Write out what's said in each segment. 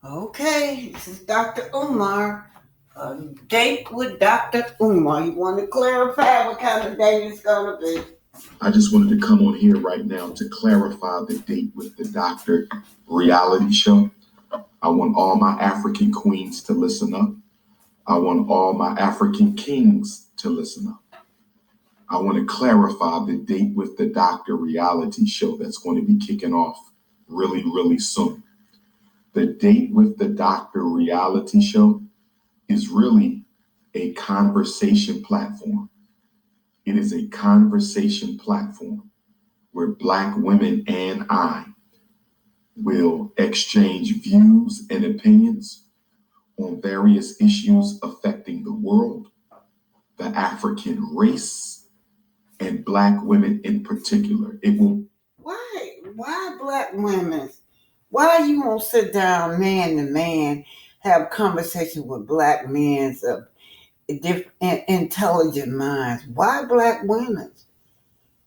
Okay, this is Dr. Umar. A date with Dr. Umar. You want to clarify what kind of date it's going to be? I just wanted to come on here right now to clarify the date with the doctor reality show. I want all my African queens to listen up. I want all my African kings to listen up. I want to clarify the date with the doctor reality show that's going to be kicking off really, really soon. The date with the doctor reality show is really a conversation platform. It is a conversation platform where Black women and I will exchange views and opinions on various issues affecting the world, the African race, and Black women in particular. It will. Why Black women? Why you won't sit down man to man, have conversation with Black men of different intelligent minds? Why Black women?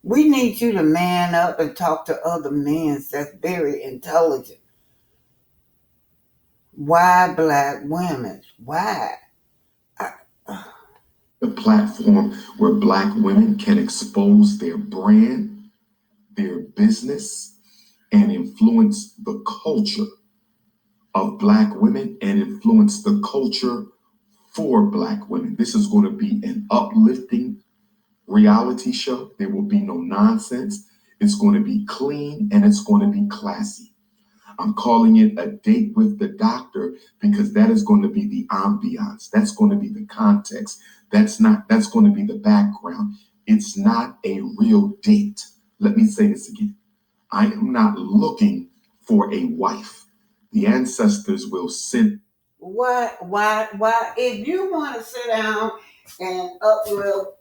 We need you to man up and talk to other men that's very intelligent. Why Black women? Why? I, The platform where Black women can expose their brand, their business, and influence the culture of Black women and influence the culture for Black women. This is going to be an uplifting reality show. There will be no nonsense. It's going to be clean and it's going to be classy. I'm calling it a date with the doctor because that is going to be the ambiance. That's going to be the context. That's going to be the background. It's not a real date. Let me say this again. I am not looking for a wife. The ancestors will send. why? If you want to sit down and uplift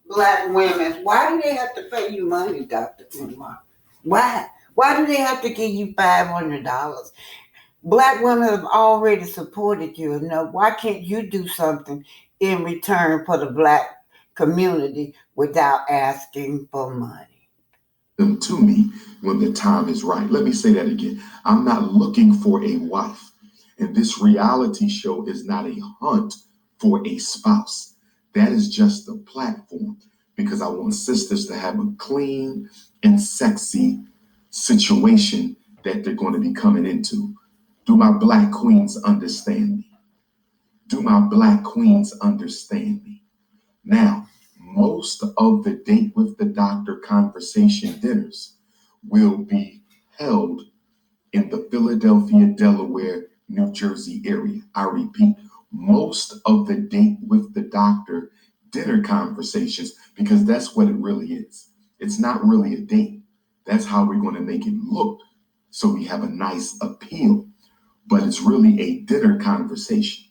Black women, why do they have to pay you money, Dr. Umar? Why? Why do they have to give you $500? Black women have already supported you enough. Why can't you do something in return for the Black community without asking for money? Them to me when the time is right. Let me say that again. I'm not looking for a wife. And this reality show is not a hunt for a spouse. That is just a platform because I want sisters to have a clean and sexy situation that they're going to be coming into. Do my Black queens understand me? Do my Black queens understand me? Now, most of the date with the doctor conversation dinners will be held in the Philadelphia, Delaware, New Jersey area. I repeat, most of the date with the doctor dinner conversations, because that's what it really is. It's not really a date. That's how we're going to make it look so we have a nice appeal. But it's really a dinner conversation.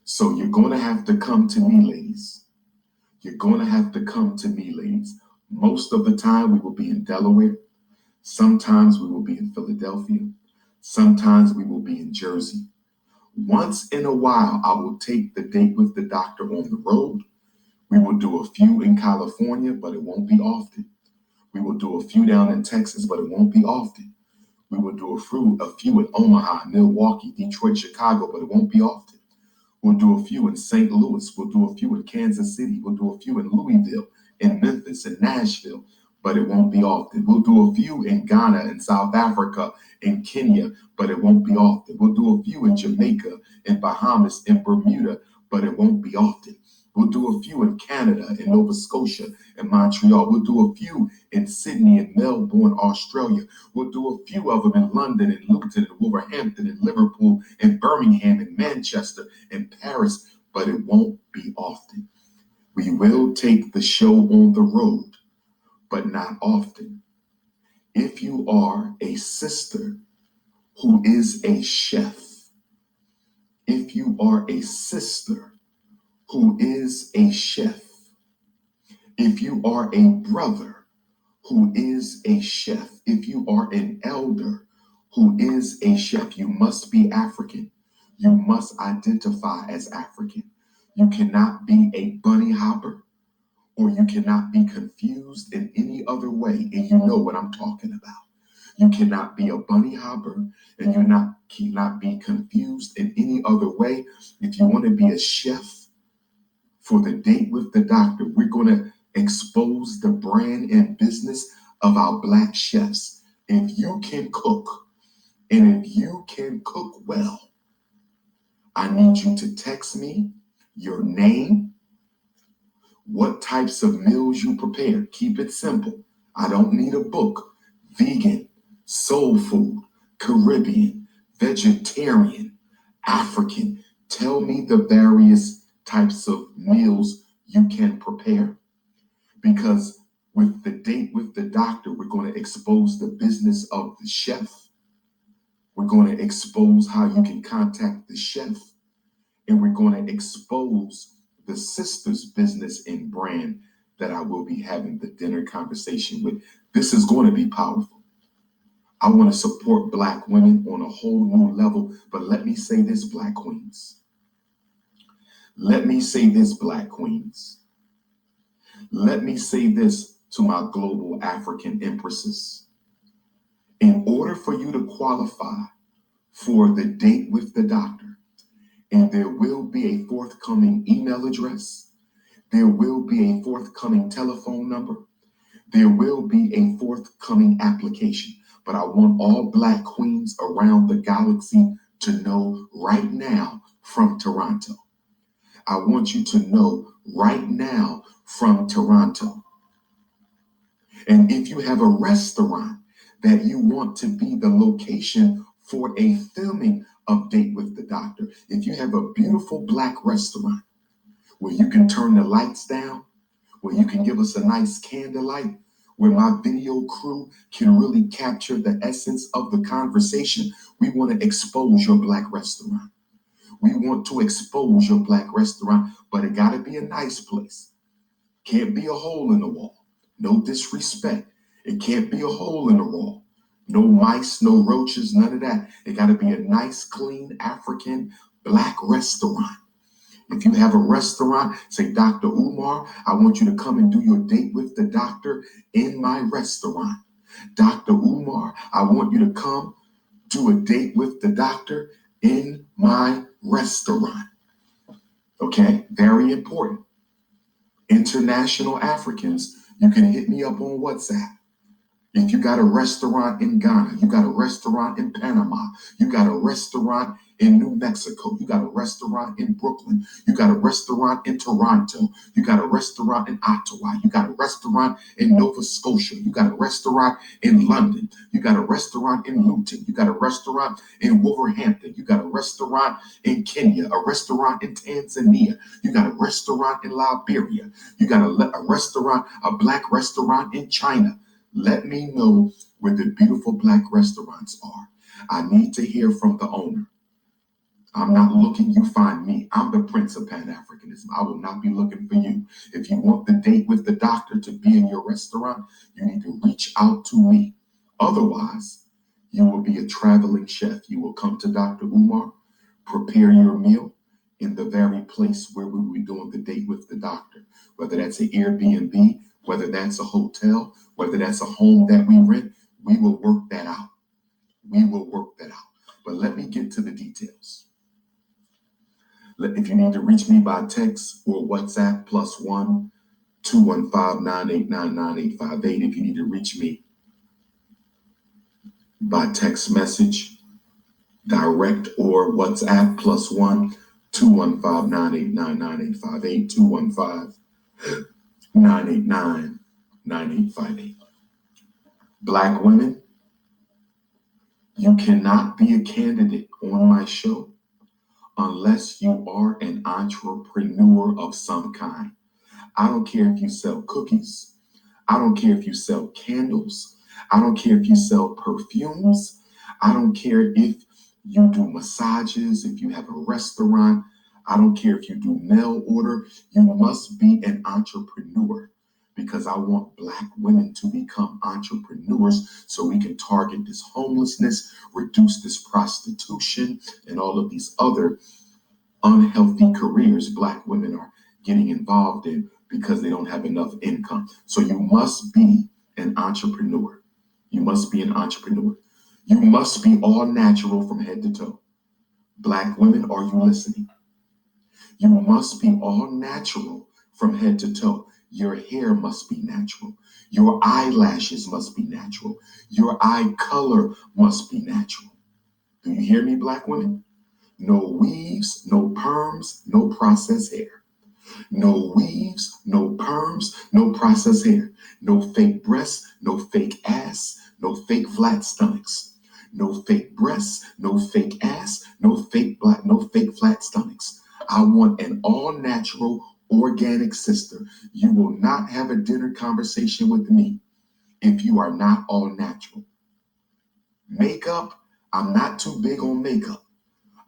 So you're going to have to come to me, ladies. You're going to have to come to me, ladies. Most of the time, we will be in Delaware. Sometimes we will be in Philadelphia. Sometimes we will be in Jersey. Once in a while, I will take the date with the doctor on the road. We will do a few in California, but it won't be often. We will do a few down in Texas, but it won't be often. We will do a few in Omaha, Milwaukee, Detroit, Chicago, but it won't be often. We'll do a few in St. Louis. We'll do a few in Kansas City. We'll do a few in Louisville, in Memphis, in Nashville, but it won't be often. We'll do a few in Ghana, in South Africa, in Kenya, but it won't be often. We'll do a few in Jamaica, in Bahamas, in Bermuda, but it won't be often. We'll do a few in Canada, in Nova Scotia, in Montreal. We'll do a few in Sydney and Melbourne, Australia. We'll do a few of them in London, in Luton, in Wolverhampton, in Liverpool, in Birmingham, in Manchester, in Paris, but it won't be often. We will take the show on the road, but not often. If you are a sister who is a chef, if you are a sister who is a chef, if you are a brother who is a chef, if you are an elder who is a chef, you must be African. You must identify as African. You cannot be a bunny hopper or you cannot be confused in any other way. And you know what I'm talking about. You cannot be a bunny hopper, and cannot be confused in any other way. If you want to be a chef for the date with the doctor, we're going to expose the brand and business of our Black chefs. If you can cook, and if you can cook well, I need you to text me your name, what types of meals you prepare. Keep it simple. I don't need a book. Vegan, soul food, Caribbean, vegetarian, African. Tell me the various types of meals you can prepare. Because with the date with the doctor, we're going to expose the business of the chef. We're going to expose how you can contact the chef. And we're going to expose the sister's business and brand that I will be having the dinner conversation with. This is going to be powerful. I want to support Black women on a whole new level. But let me say this, Black queens. Let me say this, Black queens. Let me say this to my global African empresses. In order for you to qualify for the date with the doctor, and there will be a forthcoming email address, there will be a forthcoming telephone number, there will be a forthcoming application. But I want all Black queens around the galaxy to know right now from Toronto. I want you to know right now from Toronto. And if you have a restaurant that you want to be the location for a filming of Date with the Doctor, if you have a beautiful Black restaurant where you can turn the lights down, where you can give us a nice candlelight, where my video crew can really capture the essence of the conversation, we want to expose your Black restaurant. We want to expose your Black restaurant, but it got to be a nice place. Can't be a hole in the wall. No disrespect. It can't be a hole in the wall. No mice, no roaches, none of that. It got to be a nice, clean, African Black restaurant. If you have a restaurant, say, Dr. Umar, I want you to come and do your date with the doctor in my restaurant. Dr. Umar, I want you to come do a date with the doctor in my restaurant. Okay, very important. International Africans, you can hit me up on WhatsApp. If you got a restaurant in Ghana, you got a restaurant in Panama, you got a restaurant in New Mexico, you got a restaurant in Brooklyn, you got a restaurant in Toronto, you got a restaurant in Ottawa, you got a restaurant in Nova Scotia, you got a restaurant in London, you got a restaurant in Luton, you got a restaurant in Wolverhampton, you got a restaurant in Kenya, a restaurant in Tanzania, you got a restaurant in Liberia, you got a restaurant, a Black restaurant in China. Let me know where the beautiful Black restaurants are. I need to hear from the owner. I'm not looking, you find me. I'm the Prince of Pan-Africanism. I will not be looking for you. If you want the date with the doctor to be in your restaurant, you need to reach out to me. Otherwise, you will be a traveling chef. You will come to Dr. Umar, prepare your meal in the very place where we will be doing the date with the doctor, whether that's an Airbnb, whether that's a hotel, whether that's a home that we rent, we will work that out. We will work that out. But let me get to the details. If you need to reach me by text or WhatsApp, +1 215 989 9858. If you need to reach me by text message, direct or WhatsApp, +1 215 989 9858. 215 989 9858. Black women, you cannot be a candidate on my show unless you are an entrepreneur of some kind. I don't care if you sell cookies. I don't care if you sell candles. I don't care if you sell perfumes. I don't care if you do massages, if you have a restaurant. I don't care if you do mail order. You must be an entrepreneur, because I want Black women to become entrepreneurs so we can target this homelessness, reduce this prostitution, and all of these other unhealthy careers Black women are getting involved in because they don't have enough income. So you must be an entrepreneur. You must be an entrepreneur. You must be all natural from head to toe. Black women, are you listening? You must be all natural from head to toe. Your hair must be natural. Your eyelashes must be natural. Your eye color must be natural. Do you hear me, black women? No weaves, no perms, no processed hair. No weaves, no perms, no processed hair. No fake breasts, no fake ass, no fake flat stomachs. No fake breasts, no fake ass, no fake flat stomachs. I want an all natural, organic sister. You will not have a dinner conversation with me if you are not all natural. Makeup, I'm not too big on makeup.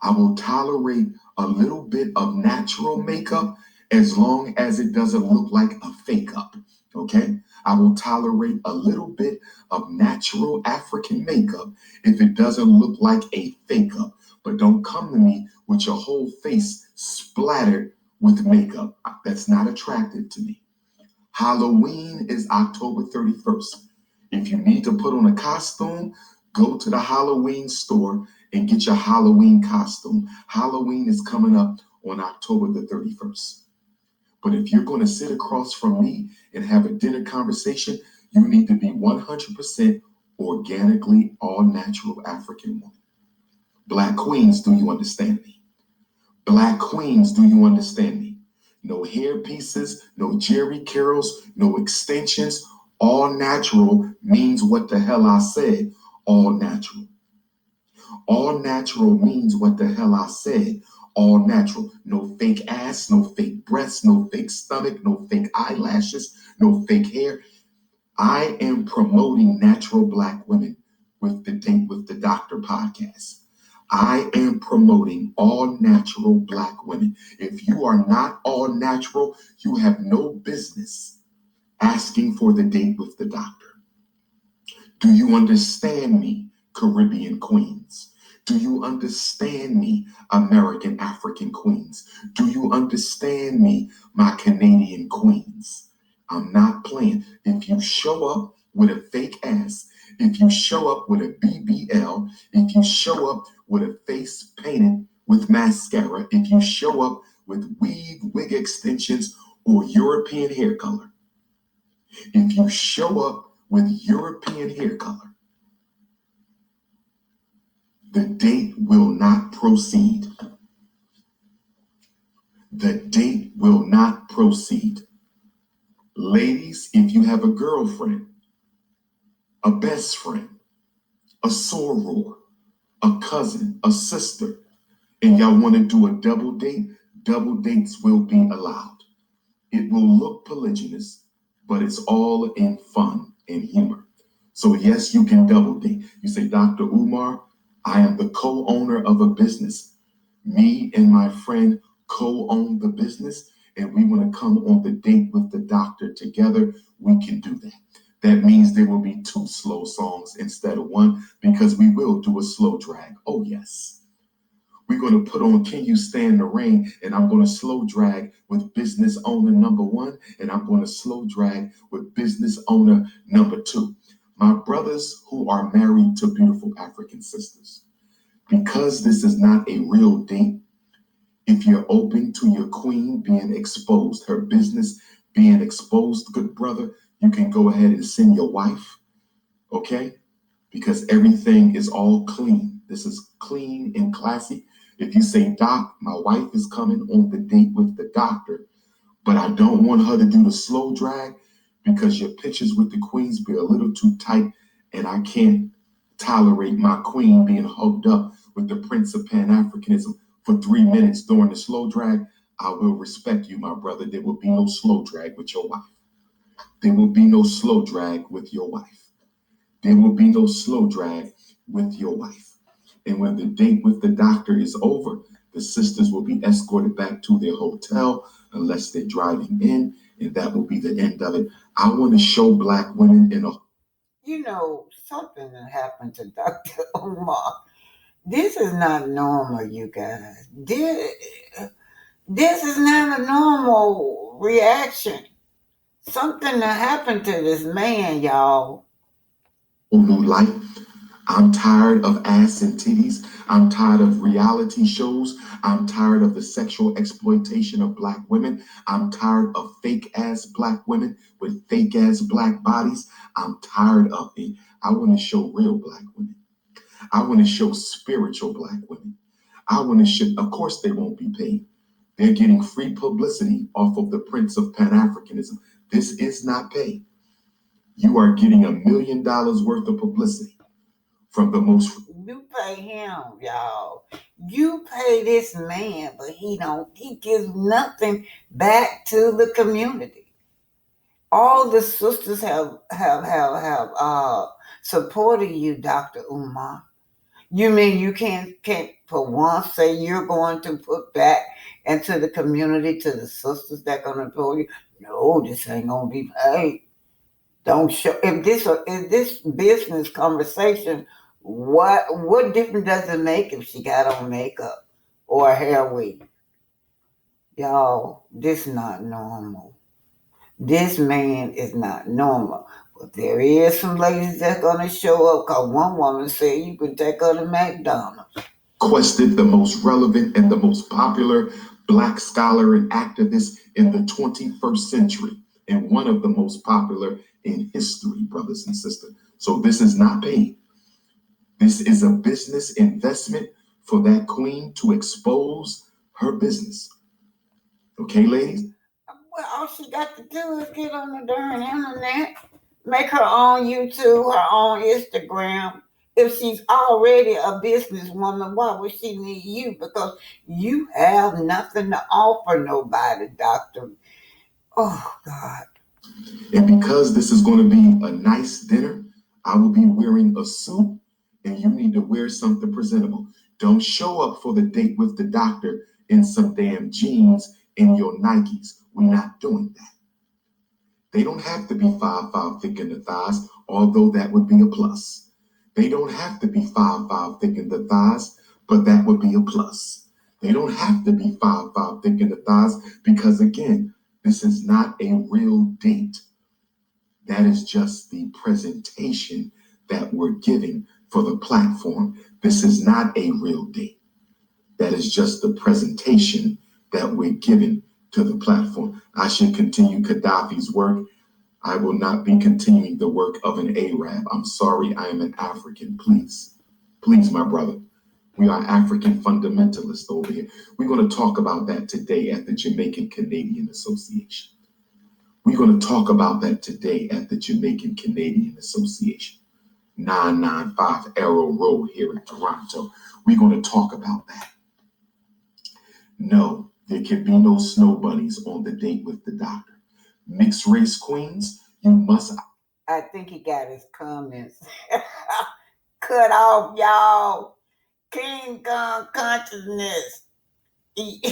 I will tolerate a little bit of natural makeup as long as it doesn't look like a fake up. Okay? I will tolerate a little bit of natural African makeup if it doesn't look like a fake up. But don't come to me with your whole face splattered with makeup. That's not attractive to me. Halloween is October 31st. If you need to put on a costume, go to the Halloween store and get your Halloween costume. Halloween is coming up on October the 31st. But if you're going to sit across from me and have a dinner conversation, you need to be 100% organically all natural African woman. Black queens, do you understand me? Black queens, do you understand me? No hair pieces, no Jerry curls, no extensions. All natural means what the hell I said. All natural. All natural means what the hell I said. All natural. No fake ass, no fake breasts, no fake stomach, no fake eyelashes, no fake hair. I am promoting natural black women with the Date with the Doctor podcast. I am promoting all natural black women. If you are not all natural, you have no business asking for the Date with the Doctor. Do you understand me, Caribbean queens? Do you understand me, American African queens? Do you understand me, my Canadian queens? I'm not playing. If you show up with a fake ass, if you show up with a BBL, if you show up with a face painted with mascara, if you show up with weave, wig extensions, or European hair color, if you show up with European hair color, the date will not proceed. The date will not proceed. Ladies, if you have a girlfriend, a best friend, a soror, a cousin, a sister, and y'all want to do a double date, double dates will be allowed. It will look polygynous, but it's all in fun and humor. So yes, you can double date. You say, Dr. Umar, I am the co-owner of a business. Me and my friend co-own the business, and we want to come on the date with the doctor together. We can do that. That means there will be 2 slow songs instead of 1, because we will do a slow drag. Oh, yes. We're going to put on Can You Stand the Rain, and I'm going to slow drag with business owner number 1, and I'm going to slow drag with business owner number 2. My brothers who are married to beautiful African sisters, because this is not a real date, if you're open to your queen being exposed, her business being exposed, good brother, you can go ahead and send your wife, okay? Because everything is all clean. This is clean and classy. If you say, Doc, my wife is coming on the date with the doctor, but I don't want her to do the slow drag because your pictures with the queens be a little too tight, and I can't tolerate my queen being hugged up with the Prince of Pan-Africanism for 3 minutes during the slow drag, I will respect you, my brother. There will be no slow drag with your wife. There will be no slow drag with your wife. There will be no slow drag with your wife. And when the date with the doctor is over, the sisters will be escorted back to their hotel unless they're driving in, and that will be the end of it. I want to show black women in a... You know, something that happened to Dr. Omar. This is not normal, you guys. This is not a normal reaction. Something that happened to this man, y'all. or new life. I'm tired of ass and titties. I'm tired of reality shows. I'm tired of the sexual exploitation of Black women. I'm tired of fake ass Black women with fake ass Black bodies. I'm tired of it. I want to show real Black women. I want to show spiritual Black women. I want to show, of course, they won't be paid. They're getting free publicity off of the Prince of Pan-Africanism. This is not paid. You are getting $1 million worth of publicity from the most. You pay him, y'all. You pay this man, but he gives nothing back to the community. All the sisters have supported you, Dr. Umar. You mean you can't for once say you're going to put back into the community to the sisters that gonna employ you? No, this ain't gonna be paid. Don't show if this business conversation. What difference does it make if she got on makeup or a hair wig? Y'all, this not normal. This man is not normal. But there is some ladies that's gonna show up because one woman said you can take her to McDonald's. Quested the most relevant and the most popular Black scholar and activist in the 21st century, and one of the most popular in history, brothers and sisters. So this is not paid. This is a business investment for that queen to expose her business. Okay, ladies? Well, all she got to do is get on the darn internet, make her own YouTube, her own Instagram. If she's already a businesswoman, why would she need you? Because you have nothing to offer nobody, doctor. Oh, God. And because this is going to be a nice dinner, I will be wearing a suit, and you need to wear something presentable. Don't show up for the date with the doctor in some damn jeans and your Nikes. We're not doing that. They don't have to be 5'5" thick in the thighs, although that would be a plus. They don't have to be 5'5" thick in the thighs, but that would be a plus. They don't have to be 5'5" thick in the thighs because, again, this is not a real date. That is just the presentation that we're giving for the platform. This is not a real date. That is just the presentation that we're giving to the platform. I should continue Gaddafi's work. I will not be continuing the work of an Arab. I'm sorry, I am an African. Please, please, my brother. We are African fundamentalists over here. We're going to talk about that today at the Jamaican Canadian Association. We're going to talk about that today at the Jamaican Canadian Association, 995 Arrow Road here in Toronto. We're going to talk about that. No, there can be no snow bunnies on the date with the doctor. Mixed race queens, you must. I think he got his comments cut off, y'all. King Kong consciousness. He,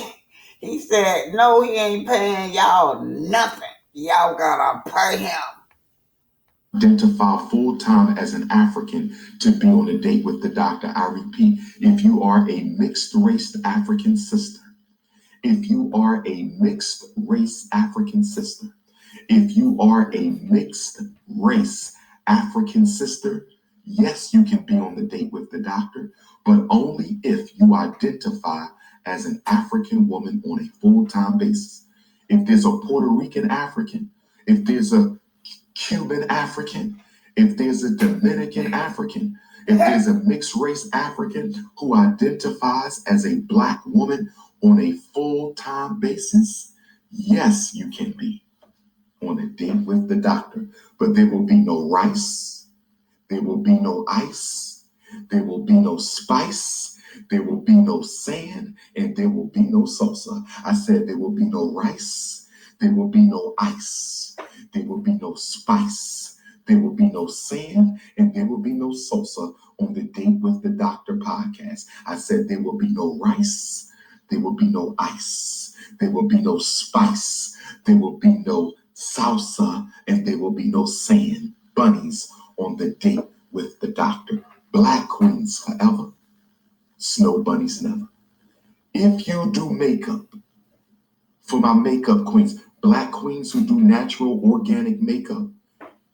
he said, no, he ain't paying y'all nothing. Y'all gotta pay him. Identify full-time as an African to be on a date with the doctor. I repeat, if you are a mixed race African sister, if you are a mixed race African sister, if you are a mixed race African sister, yes, you can be on the date with the doctor, but only if you identify as an African woman on a full-time basis. If there's a Puerto Rican African, if there's a Cuban African, if there's a Dominican African, if there's a mixed race African who identifies as a Black woman on a full-time basis, yes, you can be on a date with the doctor, but there will be no rice, there will be no ice, there will be no spice, there will be no sand, and there will be no salsa. I said there will be no rice, there will be no ice, there will be no spice, there will be no sand, and there will be no salsa on the Date with the Doctor podcast. I said there will be no rice, there will be no ice, there will be no spice, there will be no salsa, and there will be no sand bunnies on the Date with the Doctor. Black queens forever, snow bunnies never. If you do makeup, for my makeup queens, Black queens who do natural organic makeup,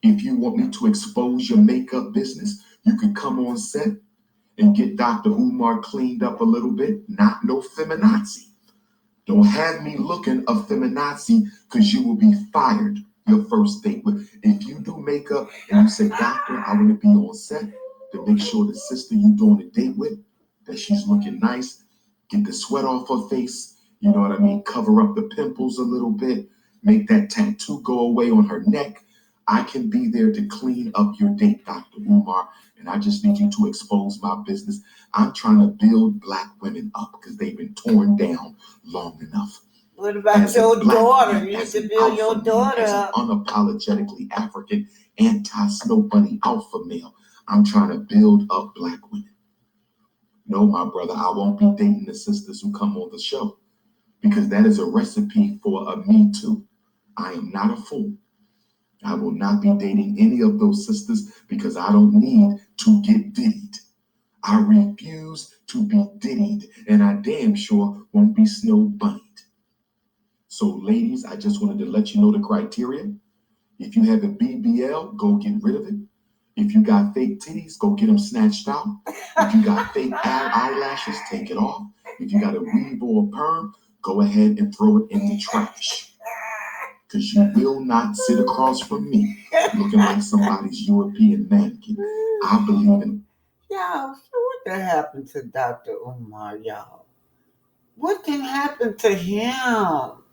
If you want me to expose your makeup business, you can come on set and get Dr. Umar cleaned up a little bit. Not no feminazi. Don't have me looking a feminazi, because you will be fired your first date. If you do makeup and you say, doctor, I want to be on set to make sure the sister you doing a date with, that she's looking nice, get the sweat off her face, you know what I mean? Cover up the pimples a little bit, make that tattoo go away on her neck. I can be there to clean up your date, Dr. Umar, and I just need you to expose my business. I'm trying to build Black women up because they've been torn down long enough. What about your daughter? Man, You need as to an build your alpha man, daughter as an up. unapologetically African, anti-snow bunny alpha male, I'm trying to build up Black women. No, my brother, I won't be dating the sisters who come on the show, because that is a recipe for a me too. I am not a fool. I will not be dating any of those sisters because I don't need to get diddied. I refuse to be diddied, and I damn sure won't be snow bunnied. So, ladies, I just wanted to let you know the criteria. If you have a BBL, go get rid of it. If you got fake titties, go get them snatched out. If you got fake eyelashes, take it off. If you got a weave or a perm, go ahead and throw it in the trash. Because you will not sit across from me looking like somebody's European mannequin. I believe in... Y'all, so what the happened to Dr. Umar, y'all? What can happen to him?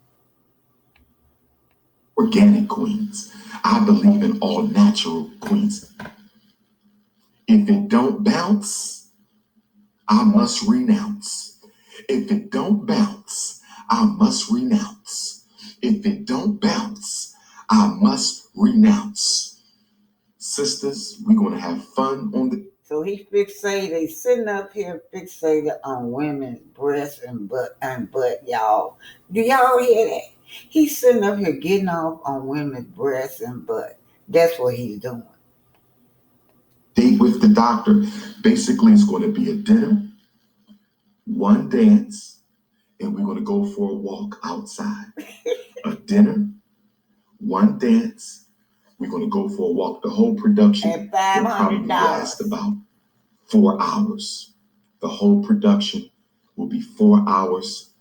organic queens. I believe in all natural queens. If it don't bounce, I must renounce. If it don't bounce, I must renounce. If it don't bounce, I must renounce. Sisters, we're going to have fun on the... So he fixated, he's sitting up here fixated on women's breasts and butt, y'all. Do y'all hear that? He's sitting up here getting off on women's breasts and butt. That's what he's doing. Date with the doctor. Basically, it's going to be a dinner, one dance, and we're going to go for a walk outside. A dinner, one dance, we're going to go for a walk. The whole production will probably last about 4 hours. The whole production will be 4 hours,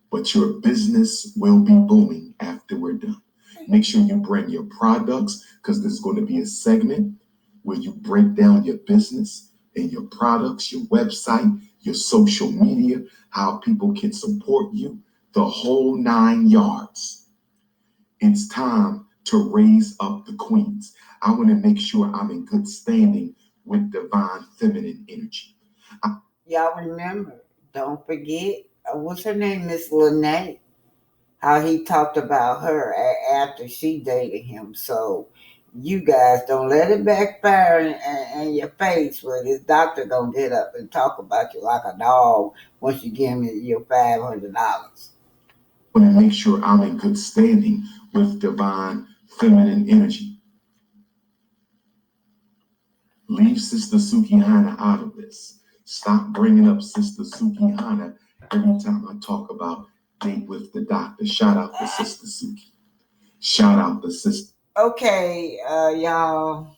but your business will be booming after we're done. Make sure you bring your products, because there's going to be a segment where you break down your business and your products, your website, your social media, how people can support you, the whole 9 yards. It's time to raise up the queens. I want to make sure I'm in good standing with divine feminine energy. Y'all remember, don't forget, what's her name, Miss Lene, how he talked about her after she dated him. So you guys don't let it backfire in your face where this doctor gonna get up and talk about you like a dog once you give me your $500. I want to make sure I'm in good standing with divine feminine energy. Leave Sister Sukihana out of this. Stop bringing up Sister Sukihana every time I talk about date with the doctor. Shout out to Sister Suki. Shout out to Sister. Okay, y'all.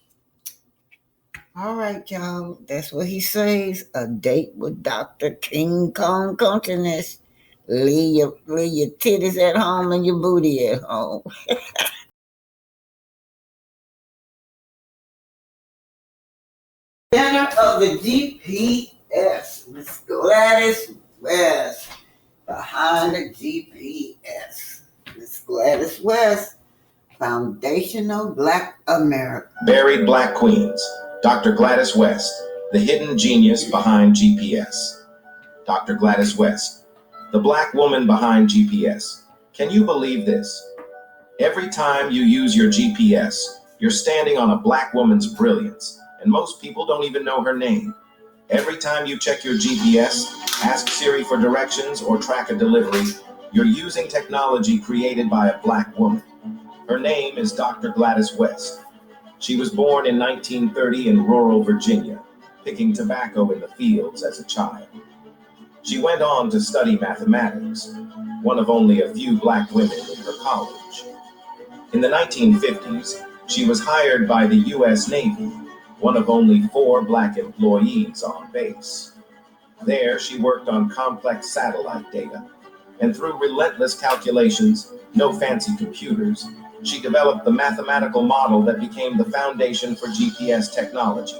All right, y'all. That's what he says. A date with Dr. King Kong Countriness. Leave your titties at home and your booty at home. Center of the GPS, Miss Gladys West. Behind the GPS, Miss Gladys West. Foundational Black America. Buried Black Queens, Dr. Gladys West, the hidden genius behind GPS. Dr. Gladys West, the Black woman behind GPS. Can you believe this? Every time you use your GPS, you're standing on a Black woman's brilliance, and most people don't even know her name. Every time you check your GPS, ask Siri for directions, or track a delivery, you're using technology created by a Black woman. Her name is Dr. Gladys West. She was born in 1930 in rural Virginia, picking tobacco in the fields as a child. She went on to study mathematics, one of only a few Black women in her college. In the 1950s, She was hired by the U.S. Navy, one of only 4 black employees on base. There, she worked on complex satellite data, and through relentless calculations, no fancy computers, she developed the mathematical model that became the foundation for GPS technology.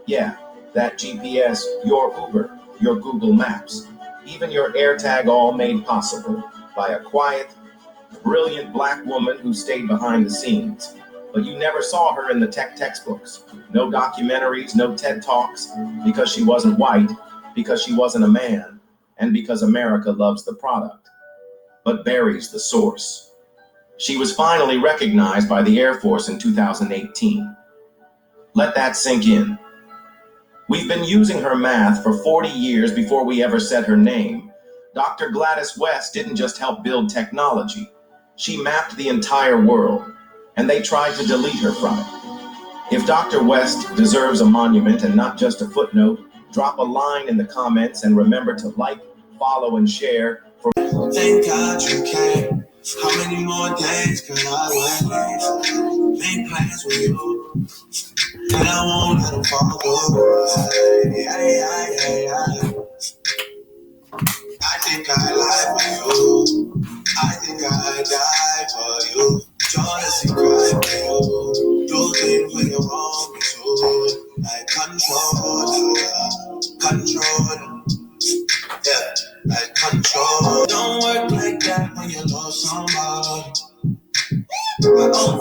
Yeah, that GPS, your Uber, your Google Maps, even your AirTag, all made possible by a quiet, brilliant black woman who stayed behind the scenes. But you never saw her in the tech textbooks. No documentaries, no TED Talks, because she wasn't white, because she wasn't a man, and because America loves the product, but buries the source. She was finally recognized by the Air Force in 2018. Let that sink in. We've been using her math for 40 years before we ever said her name. Dr. Gladys West didn't just help build technology. She mapped the entire world, and they tried to delete her from it. If Dr. West deserves a monument and not just a footnote, drop a line in the comments and remember to like, follow, and share. Thank God you came. How many more days could I wait? Make plans with you, and I won't let them fall through. I think I lie for you. I think I die for you. Jealousy cry for you. Do things when you want me to. Like control. Yeah, like control. Don't work like that when you love somebody.